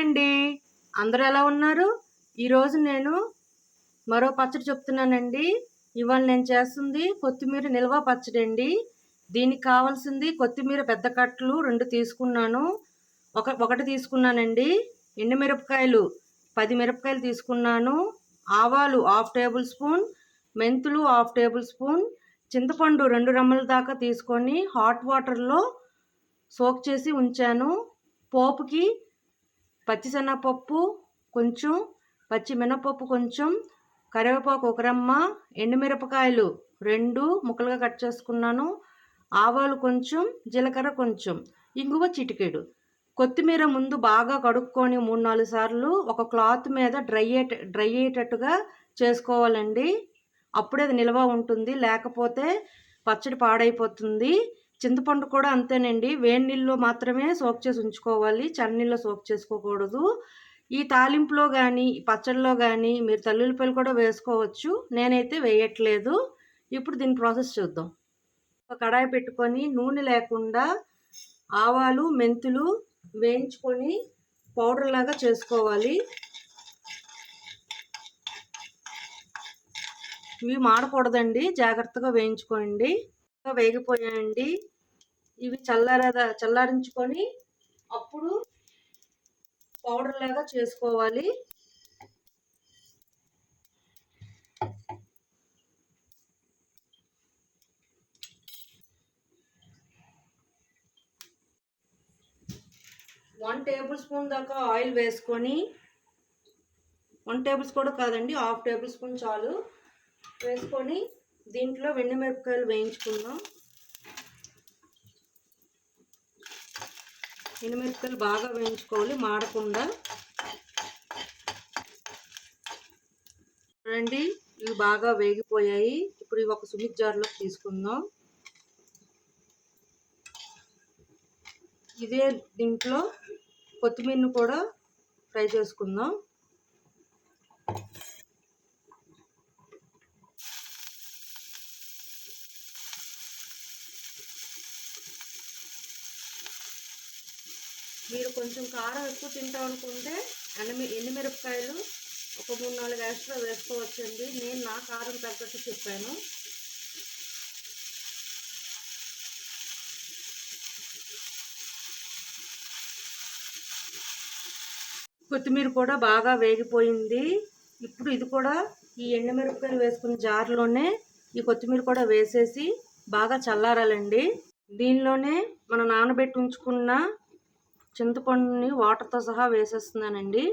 అండి. అందరూ ఎలా ఉన్నారు? ఈరోజు నేను మరో పచ్చడి చెప్తున్నానండి. ఇవాళ నేను చేస్తుంది కొత్తిమీర నిల్వ పచ్చడి అండి. దీనికి కావాల్సింది కొత్తిమీర పెద్ద కట్టలు 2 తీసుకున్నాను. ఒకటి తీసుకున్నానండి. ఎండుమిరపకాయలు 10 మిరపకాయలు తీసుకున్నాను. ఆవాలు 1/2 టేబుల్ స్పూన్, మెంతులు 1/2 టేబుల్ స్పూన్, చింతపండు 2 రెమ్మల దాకా తీసుకొని హాట్ వాటర్లో సోక్ చేసి ఉంచాను. పోపుకి పచ్చిశనగపప్పు కొంచెం, పచ్చిమినపప్పు కొంచెం, కరివేపాకు 1 రెమ్మ, ఎండుమిరపకాయలు 2 ముక్కలుగా కట్ చేసుకున్నాను, ఆవాలు కొంచెం, జీలకర్ర కొంచెం, ఇంగువ చిటికెడు. కొత్తిమీర ముందు బాగా కడుక్కొని 3-4 సార్లు ఒక క్లాత్ మీద డ్రై అయ్యేటట్టుగా చేసుకోవాలండి. అప్పుడే అది నిల్వ ఉంటుంది, లేకపోతే పచ్చడి పాడైపోతుంది. చింతపండు కూడా అంతేనండి. వేడి నీళ్ళలో మాత్రమే సోక్ చేసి ఉంచుకోవాలి, చన్నీళ్ళలో సోక్ చేసుకోకూడదు. ఈ తాలింపులో కానీ పచ్చడిలో కానీ మీరు తల్లుల్లిపాయలు కూడా వేసుకోవచ్చు, నేనైతే వేయట్లేదు. ఇప్పుడు దీని ప్రాసెస్ చూద్దాం. ఒక కడాయి పెట్టుకొని నూనె లేకుండా ఆవాలు మెంతులు వేయించుకొని పౌడర్ లాగా చేసుకోవాలి. ఇవి మాడకూడదండి, జాగ్రత్తగా వేయించుకోండి. వేగిపోయాయండి. ఇవి చల్లారించుకొని అప్పుడు పౌడర్ లాగా చేసుకోవాలి. వన్ టేబుల్ స్పూన్ దాకా ఆయిల్ వేసుకొని, 1 టేబుల్ స్పూన్ కూడా కాదండి, 1/2 టేబుల్ స్పూన్ చాలు వేసుకొని దీంట్లో ఎండుమిరపకాయలు వేయించుకుందాం. ఎండుమిరపకాయలు బాగా వేయించుకోవాలి, మాడకుండా. చూడండి, ఇవి బాగా వేగిపోయాయి. ఇప్పుడు ఇవి ఒక సుమిక్ జార్లో తీసుకుందాం. ఇదే దీంట్లో కొత్తిమీరను కూడా ఫ్రై చేసుకుందాం. మీరు కొంచెం కారం ఎక్కువ తింటాం అనుకుంటే ఎండుమిరపకాయలు ఒక 3-4 ఎక్స్ట్రా వేసుకోవచ్చండి. నేను నా కారం తగ్గట్టు చెప్పాను. కొత్తిమీర కూడా బాగా వేగిపోయింది. ఇప్పుడు ఇది కూడా ఈ ఎండుమిరపకాయలు వేసుకున్న జార్లోనే ఈ కొత్తిమీర కూడా వేసేసి బాగా చల్లారాలండి. దీనిలోనే మనం నానబెట్టి ఉంచుకున్న చింతపండుని వాటర్తో సహా వేసేస్తున్నానండి.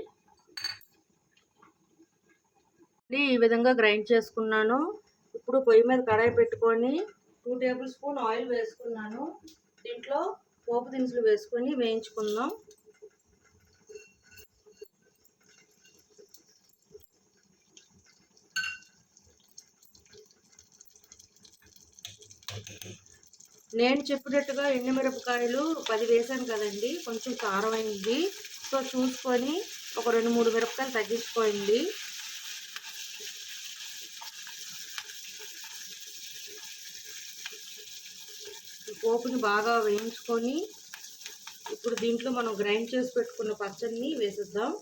ఈ విధంగా గ్రైండ్ చేసుకున్నాను. ఇప్పుడు పొయ్యి మీద కడాయి పెట్టుకొని 2 టేబుల్ స్పూన్ ఆయిల్ వేసుకున్నాను. దీంట్లో పోపు దినుసులు వేసుకొని వేయించుకుందాం. నేను చెప్పినట్టుగా ఎండుమిరపకాయలు 10 వేసాను కదండి, కొంచెం కారం అయింది. సో చూసుకొని ఒక 2-3 మిరపకాయలు తగ్గించుకోండి. ఈ పోపుని బాగా వేయించుకొని ఇప్పుడు దీంట్లో మనం గ్రైండ్ చేసి పెట్టుకున్న పచ్చడిని వేసేద్దాం.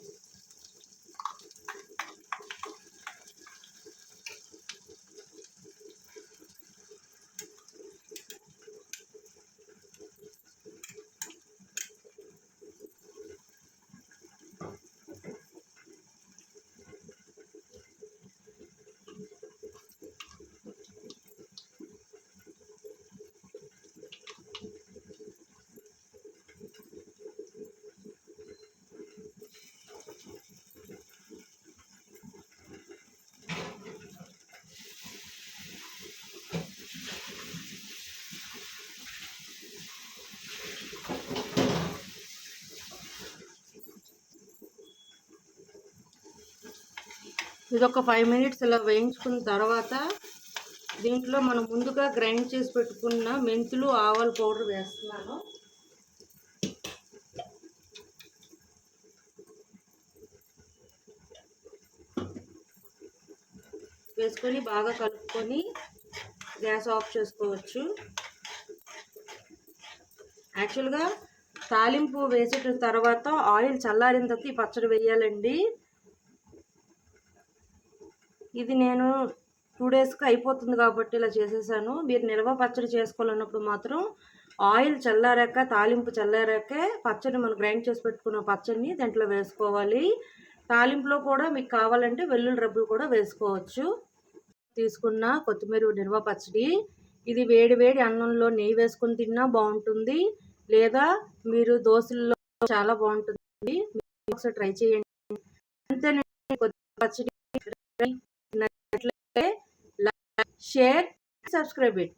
ఇది ఒక 5 మినిట్స్ ఇలా వేయించుకున్న తర్వాత దీంట్లో మనం ముందుగా గ్రైండ్ చేసి పెట్టుకున్న మెంతులు ఆవాల పౌడర్ వేస్తున్నాను. వేసుకొని బాగా కలుపుకొని గ్యాస్ ఆఫ్ చేసుకోవచ్చు. యాక్చువల్గా తాలింపు వేసిన తర్వాత ఆయిల్ చల్లారిన తర్వాత ఈ పచ్చడి వేయాలండి. ఇది నేను 2 డేస్కి అయిపోతుంది కాబట్టి ఇలా చేసేసాను. మీరు నిల్వ పచ్చడి చేసుకోవాలన్నప్పుడు మాత్రం ఆయిల్ చల్లారాక, తాలింపు చల్లారాకే పచ్చడి మనం గ్రైండ్ చేసి పెట్టుకున్న పచ్చడిని దాంట్లో వేసుకోవాలి. తాలింపులో కూడా మీకు కావాలంటే వెల్లుల్లి రెబ్బలు కూడా వేసుకోవచ్చు. తీసుకున్న కొత్తిమీర నిల్వ పచ్చడి, ఇది వేడి వేడి అన్నంలో నెయ్యి వేసుకొని తిన్నా బాగుంటుంది, లేదా మీరు దోశల్లో చాలా బాగుంటుంది. ఒకసారి ట్రై చేయండి. అంతేనండి, కొత్తిమీర పచ్చడి. నచ్చినట్లయితే లైక్, షేర్, సబ్స్క్రైబ్ ఇట్.